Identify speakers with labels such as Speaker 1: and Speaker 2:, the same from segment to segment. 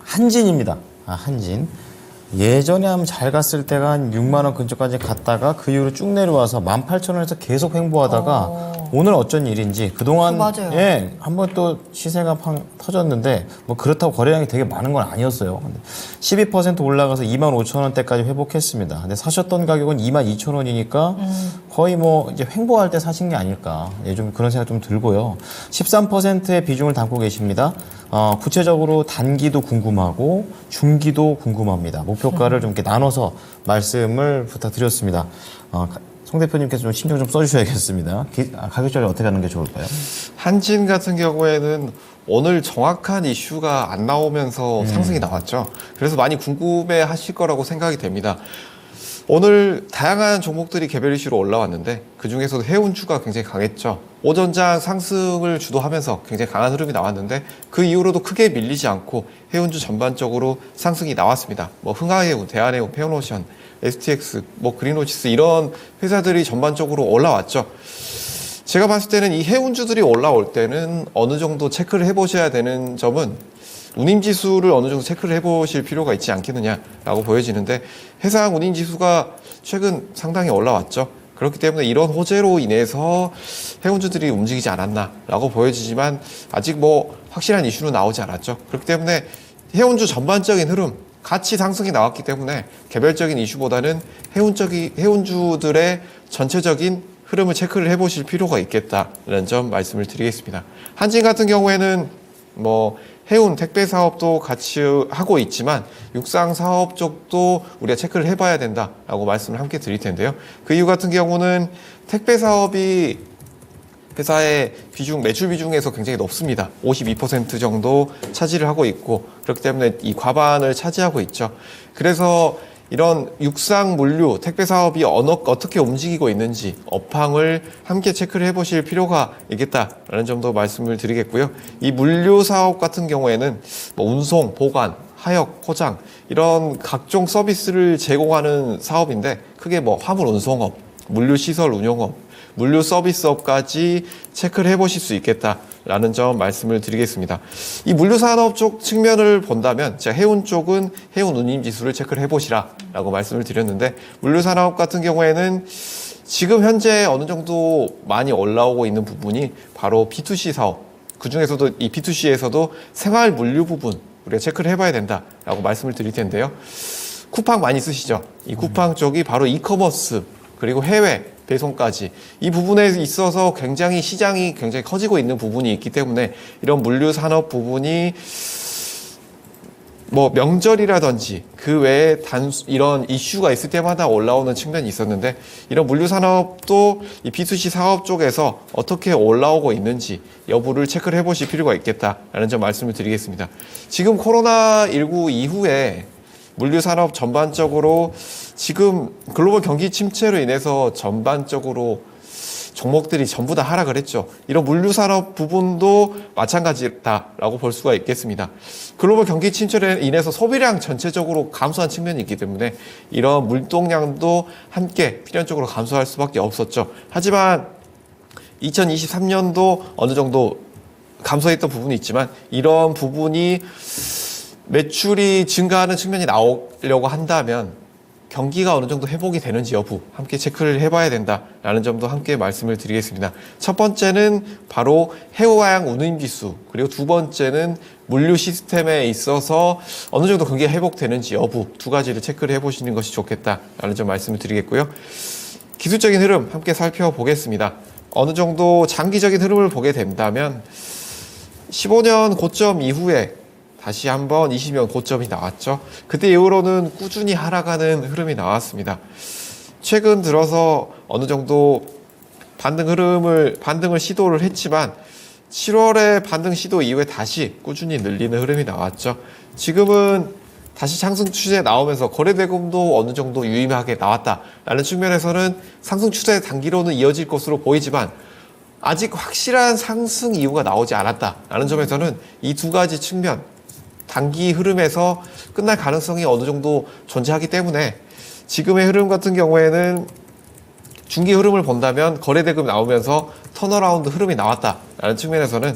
Speaker 1: 한진입니다. 한진. 예전에 한번 잘 갔을 때가 한 6만 원 근처까지 갔다가 그 이후로 쭉 내려와서 18,000원에서 계속 횡보하다가 오늘 어쩐 일인지 그동안
Speaker 2: 맞아요.
Speaker 1: 한번 또 시세가 팡 터졌는데 뭐 그렇다고 거래량이 되게 많은 건 아니었어요. 근데 12% 올라가서 25,000원대까지 회복했습니다. 근데 사셨던 가격은 22,000원이니까 거의 뭐 이제 횡보할 때 사신 게 아닐까. 좀 그런 생각 좀 들고요. 13%의 비중을 담고 계십니다. 구체적으로 단기도 궁금하고 중기도 궁금합니다. 목표가를 좀 이렇게 나눠서 말씀을 부탁드렸습니다. 송 대표님께서 좀 신경 좀 써주셔야겠습니다. 가격 전략 어떻게 하는 게 좋을까요?
Speaker 3: 한진 같은 경우에는 오늘 정확한 이슈가 안 나오면서 상승이 나왔죠. 그래서 많이 궁금해 하실 거라고 생각이 됩니다. 오늘 다양한 종목들이 개별 이슈로 올라왔는데 그중에서도 해운주가 굉장히 강했죠. 오전장 상승을 주도하면서 굉장히 강한 흐름이 나왔는데 그 이후로도 크게 밀리지 않고 해운주 전반적으로 상승이 나왔습니다. 뭐 흥하해운, 대한해운, 페어노션, STX, 뭐 그린오시스 이런 회사들이 전반적으로 올라왔죠. 제가 봤을 때는 이 해운주들이 올라올 때는 어느 정도 체크를 해보셔야 되는 점은 운임지수를 어느 정도 체크를 해보실 필요가 있지 않겠느냐라고 보여지는데 해상 운임지수가 최근 상당히 올라왔죠. 그렇기 때문에 이런 호재로 인해서 해운주들이 움직이지 않았나라고 보여지지만 아직 뭐 확실한 이슈는 나오지 않았죠. 그렇기 때문에 해운주 전반적인 흐름 같이 상승이 나왔기 때문에 개별적인 이슈보다는 해운주들의 전체적인 흐름을 체크를 해보실 필요가 있겠다라는 점 말씀을 드리겠습니다. 한진 같은 경우에는 뭐 해운 택배 사업도 같이 하고 있지만 육상 사업 쪽도 우리가 체크를 해봐야 된다라고 말씀을 함께 드릴 텐데요. 그 이유 같은 경우는 택배 사업이 회사의 비중, 매출 비중에서 굉장히 높습니다. 52% 정도 차지를 하고 있고 그렇기 때문에 이 과반을 차지하고 있죠. 그래서 이런 육상 물류 택배 사업이 어떻게 움직이고 있는지 업황을 함께 체크를 해보실 필요가 있겠다라는 점도 말씀을 드리겠고요. 이 물류 사업 같은 경우에는 뭐 운송, 보관, 하역, 포장 이런 각종 서비스를 제공하는 사업인데 크게 뭐 화물 운송업, 물류 시설 운용업, 물류 서비스업까지 체크를 해보실 수 있겠다라는 점 말씀을 드리겠습니다. 이 물류산업 쪽 측면을 본다면 제가 해운 쪽은 해운 운임지수를 체크를 해보시라라고 말씀을 드렸는데 물류산업 같은 경우에는 지금 현재 어느 정도 많이 올라오고 있는 부분이 바로 B2C 사업, 그중에서도 이 B2C에서도 생활 물류 부분 우리가 체크를 해봐야 된다라고 말씀을 드릴 텐데요. 쿠팡 많이 쓰시죠? 이 쿠팡 쪽이 바로 이커머스 그리고 해외 배송까지 이 부분에 있어서 굉장히 시장이 굉장히 커지고 있는 부분이 있기 때문에 이런 물류 산업 부분이 뭐 명절이라든지 그 외에 이런 이슈가 있을 때마다 올라오는 측면이 있었는데 이런 물류 산업도 이 B2C 사업 쪽에서 어떻게 올라오고 있는지 여부를 체크를 해보실 필요가 있겠다라는 점 말씀을 드리겠습니다. 지금 코로나19 이후에 물류 산업 전반적으로 지금 글로벌 경기 침체로 인해서 전반적으로 종목들이 전부 다 하락을 했죠. 이런 물류 산업 부분도 마찬가지다라고 볼 수가 있겠습니다. 글로벌 경기 침체로 인해서 소비량 전체적으로 감소한 측면이 있기 때문에 이런 물동량도 함께 필연적으로 감소할 수밖에 없었죠. 하지만 2023년도 어느 정도 감소했던 부분이 있지만 이런 부분이 매출이 증가하는 측면이 나오려고 한다면 경기가 어느 정도 회복이 되는지 여부 함께 체크를 해봐야 된다라는 점도 함께 말씀을 드리겠습니다. 첫 번째는 바로 해외양 운임지수, 그리고 두 번째는 물류 시스템에 있어서 어느 정도 경기가 회복되는지 여부 두 가지를 체크를 해보시는 것이 좋겠다라는 점 말씀을 드리겠고요. 기술적인 흐름 함께 살펴보겠습니다. 어느 정도 장기적인 흐름을 보게 된다면 15년 고점 이후에 다시 한번 20년 고점이 나왔죠. 그때 이후로는 꾸준히 하락하는 흐름이 나왔습니다. 최근 들어서 어느 정도 반등을 시도를 했지만 7월에 반등 시도 이후에 다시 꾸준히 늘리는 흐름이 나왔죠. 지금은 다시 상승 추세 나오면서 거래대금도 어느 정도 유의미하게 나왔다라는 측면에서는 상승 추세 단기로는 이어질 것으로 보이지만 아직 확실한 상승 이유가 나오지 않았다라는 점에서는 이 두 가지 측면 단기 흐름에서 끝날 가능성이 어느 정도 존재하기 때문에 지금의 흐름 같은 경우에는 중기 흐름을 본다면 거래대금 나오면서 턴어라운드 흐름이 나왔다라는 측면에서는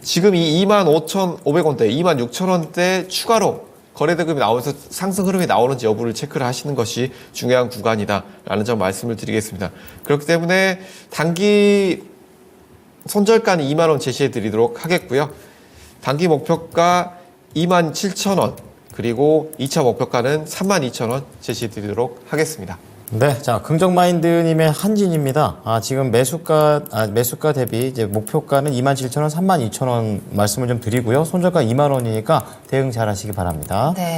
Speaker 3: 지금 이 25,500원대, 26,000원대 추가로 거래대금이 나오면서 상승 흐름이 나오는지 여부를 체크를 하시는 것이 중요한 구간이다라는 점 말씀을 드리겠습니다. 그렇기 때문에 단기 손절가는 2만 원 제시해 드리도록 하겠고요. 단기 목표가 27,000원, 그리고 2차 목표가는 32,000원 제시해 드리도록 하겠습니다.
Speaker 1: 네, 자, 긍정마인드님의 한진입니다. 지금 매수가 대비 이제 목표가는 27,000원, 32,000원 말씀을 좀 드리고요. 손절가 2만 원이니까 대응 잘 하시기 바랍니다.
Speaker 2: 네.